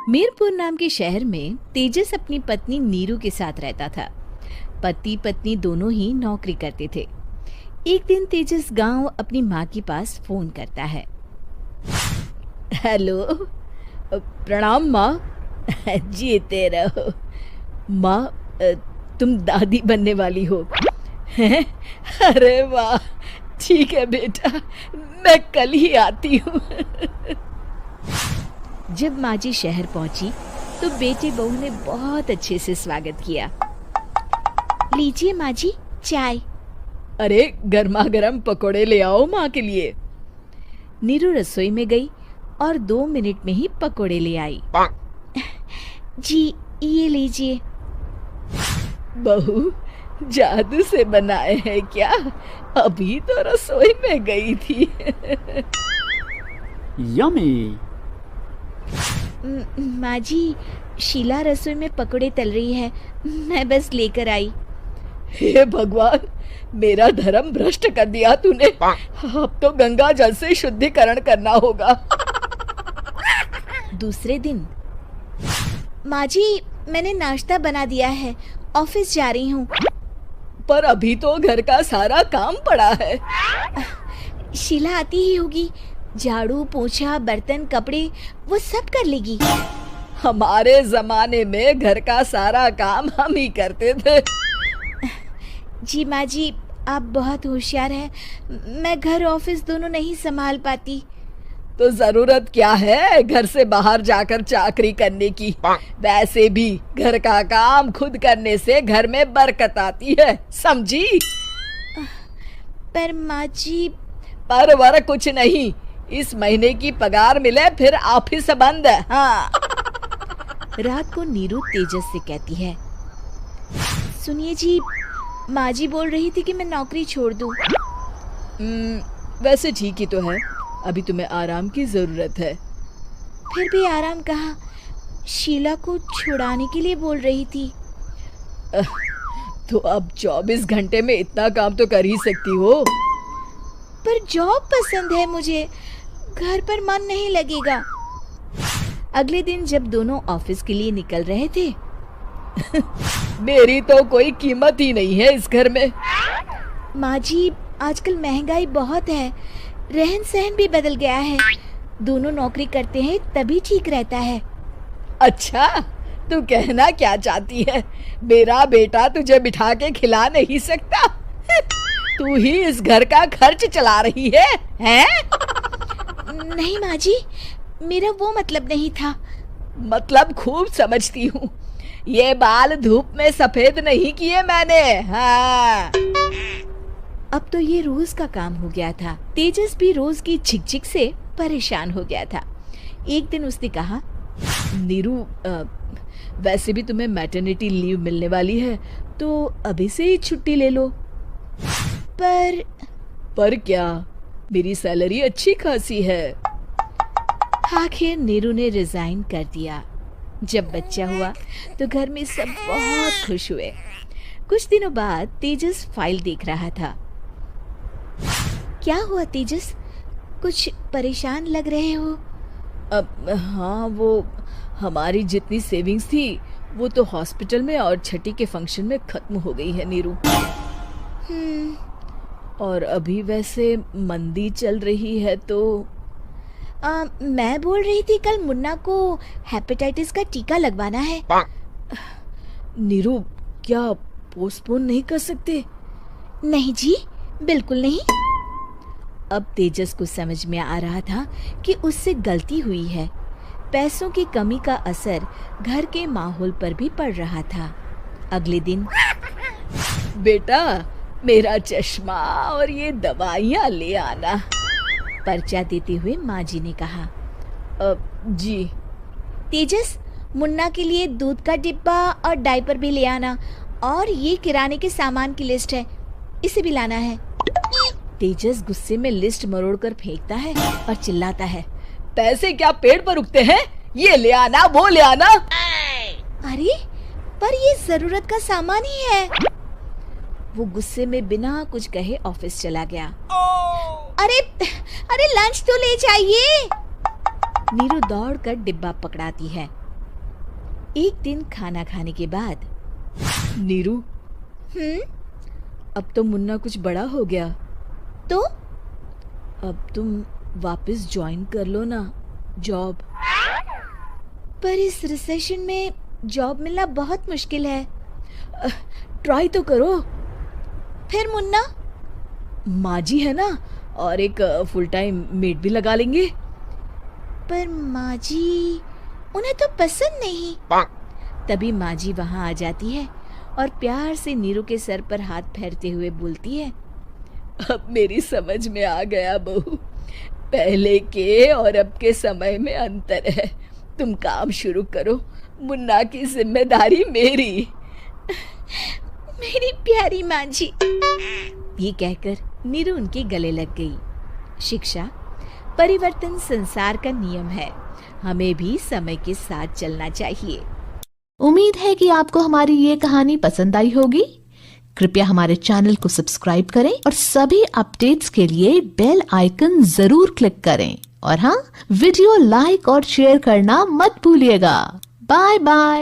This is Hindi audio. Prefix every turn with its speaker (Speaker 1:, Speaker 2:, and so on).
Speaker 1: मीरपुर नाम के शहर में तेजस अपनी पत्नी नीरू के साथ रहता था। पति पत्नी दोनों ही नौकरी करते थे। एक दिन तेजस गांव अपनी माँ के पास फोन करता है। हेलो, प्रणाम माँ। जीते रहो माँ, तुम दादी बनने वाली हो हैं? अरे वाह, ठीक है बेटा, मैं कल ही आती हूँ। जब माँ जी शहर पहुंची तो बेटे बहू ने बहुत अच्छे से स्वागत किया। लीजिए माँ जी, चाय। अरे गर्मा गर्म पकोड़े ले आओ माँ के लिए। नीरू रसोई में गई और 2 मिनट में ही पकोड़े ले आई। जी ये लीजिए। बहू जादू से बनाए हैं क्या? अभी तो रसोई में गई थी।
Speaker 2: यम्मी।
Speaker 1: माँ जी, शीला रसोई में पकोड़े तल रही है, मैं बस लेकर आई। हे भगवान, मेरा धर्म भ्रष्ट कर दिया तूने। अब तो गंगा जल से शुद्धिकरण करना होगा। दूसरे दिन, माँ जी मैंने नाश्ता बना दिया है, ऑफिस जा रही हूँ। पर अभी तो घर का सारा काम पड़ा है। शीला आती ही होगी, झाड़ू पोछा बर्तन कपड़े वो सब कर लेगी। हमारे जमाने में घर का सारा काम हम ही करते थे। जी माँ जी, आप बहुत होशियार हैं, मैं घर ऑफिस दोनों नहीं संभाल पाती। तो जरूरत क्या है घर से बाहर जाकर चाकरी करने की? वैसे भी घर का काम खुद करने से घर में बरकत आती है, समझी? पर माँ जी। पर वर कुछ नहीं, इस महीने की पगार मिले फिर ऑफिस बंद। हाँ। रात को नीरू तेजस से कहती है, सुनिए जी, माँ जी बोल रही थी कि मैं नौकरी छोड़ दूं। वैसे ठीक ही तो है, अभी तुम्हें आराम की जरूरत है। फिर भी आराम कहाँ, शीला को छुड़ाने के लिए बोल रही थी। तो अब 24 घंटे में इतना काम तो कर ही सकती हो। पर जॉब पसंद है मुझे, घर पर मन नहीं लगेगा। अगले दिन जब दोनों ऑफिस के लिए निकल रहे थे, मेरी तो कोई कीमत ही नहीं है इस घर में। माँ जी, आजकल महंगाई बहुत है, रहन सहन भी बदल गया है, दोनों नौकरी करते हैं तभी ठीक रहता है। अच्छा, तू कहना क्या चाहती है? मेरा बेटा तुझे बिठा के खिला नहीं सकता? तू ही इस घर का खर्च चला रही है, हैं? नहीं माँ जी, मेरा वो मतलब नहीं था। मतलब खूब समझती हूँ, ये बाल धूप में सफेद नहीं किए मैंने। हाँ। अब तो ये रोज का काम हो गया था। तेजस भी रोज की झिकझिक से परेशान हो गया था। एक दिन उसने कहा, नीरू, वैसे भी तुम्हें मैटरनिटी लीव मिलने वाली है, तो अभी से ही छुट्टी ले लो। पर क्या, मेरी सैलरी अच्छी खासी है। आखिर नीरू ने रिजाइन कर दिया। जब बच्चा हुआ तो घर में सब बहुत खुश हुए। कुछ दिनों बाद तेजस फाइल देख रहा था। क्या हुआ तेजस, कुछ परेशान लग रहे हो? हाँ, वो हमारी जितनी सेविंग्स थी वो तो हॉस्पिटल में और छठी के फंक्शन में खत्म हो गई है नीरू। और अभी वैसे मंदी चल रही है तो मैं बोल रही थी कल मुन्ना को हेपेटाइटिस का टीका लगवाना है। नीरू, क्या पोस्टपोन नहीं कर सकते? नहीं जी, बिल्कुल नहीं। अब तेजस को समझ में आ रहा था कि उससे गलती हुई है। पैसों की कमी का असर घर के माहौल पर भी पड़ रहा था। अगले दिन, बेटा मेरा चश्मा और ये दवाइयाँ ले आना, पर्चा देते हुए माँ जी ने कहा। जी। तेजस, मुन्ना के लिए दूध का डिब्बा और डायपर भी ले आना, और ये किराने के सामान की लिस्ट है, इसे भी लाना है। तेजस गुस्से में लिस्ट मरोड़कर फेंकता है और चिल्लाता है, पैसे क्या पेड़ पर उगते हैं? ये ले आना, वो ले आना। अरे पर ये जरूरत का सामान ही है। वो गुस्से में बिना कुछ कहे ऑफिस चला गया। अरे लंच तो ले जाइए। नीरू दौड़कर डिब्बा पकड़ाती है। एक दिन खाना खाने के बाद, नीरू, अब तो मुन्ना कुछ बड़ा हो गया, तो अब तुम वापस ज्वाइन कर लो ना जॉब। पर इस रिसेशन में जॉब मिलना बहुत मुश्किल है। ट्राई तो करो। फिर मुन्ना? माँ जी है ना, और एक फुल टाइम मेड भी लगा लेंगे। पर माँ जी, उन्हें तो पसंद नहीं। तभी माँ जी वहाँ आ जाती है और प्यार से नीरू के सर पर हाथ फेरते हुए बोलती है, अब मेरी समझ में आ गया बहू, पहले के और अब के समय में अंतर है। तुम काम शुरू करो, मुन्ना की जिम्मेदारी मेरी। मेरी प्यारी माँ जी। ये कहकर नीरू उनके गले लग गई। शिक्षा, परिवर्तन संसार का नियम है, हमें भी समय के साथ चलना चाहिए।
Speaker 2: उम्मीद है कि आपको हमारी ये कहानी पसंद आई होगी। कृपया हमारे चैनल को सब्सक्राइब करें और सभी अपडेट्स के लिए बेल आइकन जरूर क्लिक करें। और हाँ, वीडियो लाइक और शेयर करना मत भूलिएगा। Bye bye.